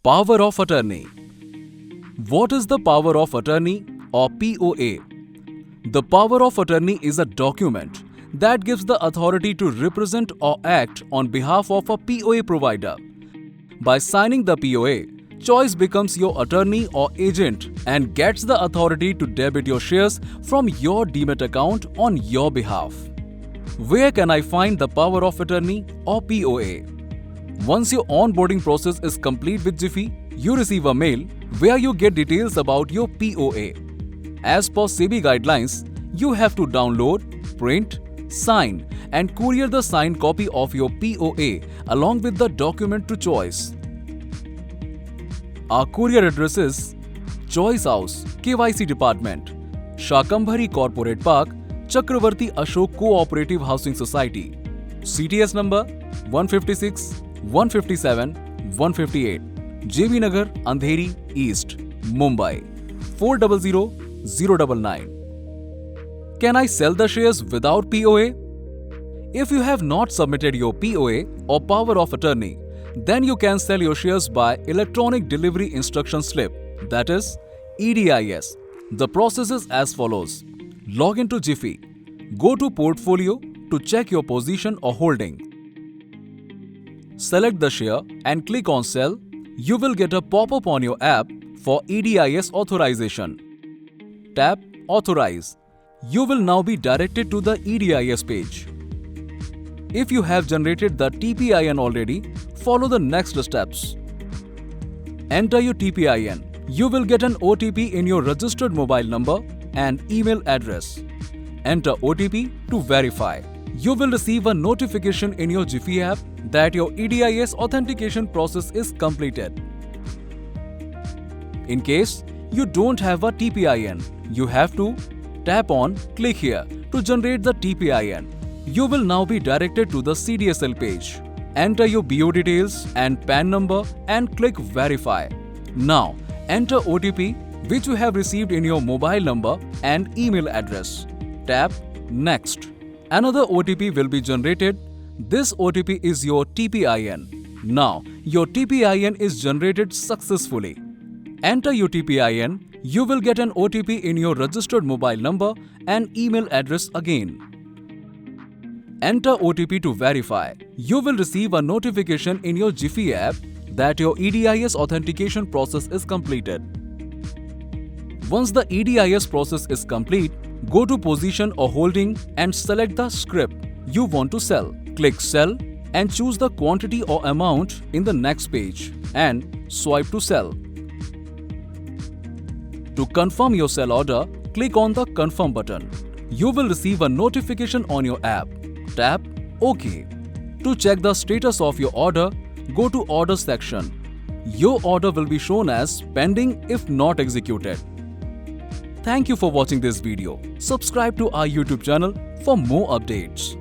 Power of Attorney. What is the Power of Attorney or POA? The Power of Attorney is a document that gives the authority to represent or act on behalf of a POA provider. By signing the POA, Choice becomes your attorney or agent and gets the authority to debit your shares from your Demat account on your behalf. Where can I find the Power of Attorney or POA? Once your onboarding process is complete with Jiffy, you receive a mail where you get details about your POA. As per SEBI guidelines, you have to download, print, sign and courier the signed copy of your POA along with the document to Choice. Our courier address is Choice House, KYC Department, Shakambhari Corporate Park, Chakravarti Ashok Cooperative Housing Society, CTS number 156, 157, 158, JB Nagar, Andheri East, Mumbai 400099. Can I sell the shares without POA? If you have not submitted your POA or Power of Attorney, then you can sell your shares by Electronic Delivery Instruction Slip, that is EDIS. The process is as follows. Log into Jiffy. Go to Portfolio to check your position or holding. Select the share and click on Sell. You will get a pop-up on your app for EDIS authorization. Tap Authorize. You will now be directed to the EDIS page. If you have generated the TPIN already, follow the next steps. Enter your TPIN. You will get an OTP in your registered mobile number and email address. Enter OTP to verify. You will receive a notification in your Jiffy app that your EDIS authentication process is completed. In case you don't have a TPIN, you have to tap on Click here to generate the TPIN. You will now be directed to the CDSL page. Enter your BO details and PAN number and click Verify. Now, enter OTP which you have received in your mobile number and email address. Tap Next. Another OTP will be generated. This OTP is your TPIN. Now, your TPIN is generated successfully. Enter your TPIN. You will get an OTP in your registered mobile number and email address again. Enter OTP to verify. You will receive a notification in your Jiffy app that your EDIS authentication process is completed. Once the EDIS process is complete, go to Position or Holding and select the scrip you want to sell. Click Sell and choose the quantity or amount in the next page and swipe to sell. To confirm your sell order, click on the Confirm button. You will receive a notification on your app. Tap OK. To check the status of your order, go to Order section. Your order will be shown as pending if not executed. Thank you for watching this video. Subscribe to our YouTube channel for more updates.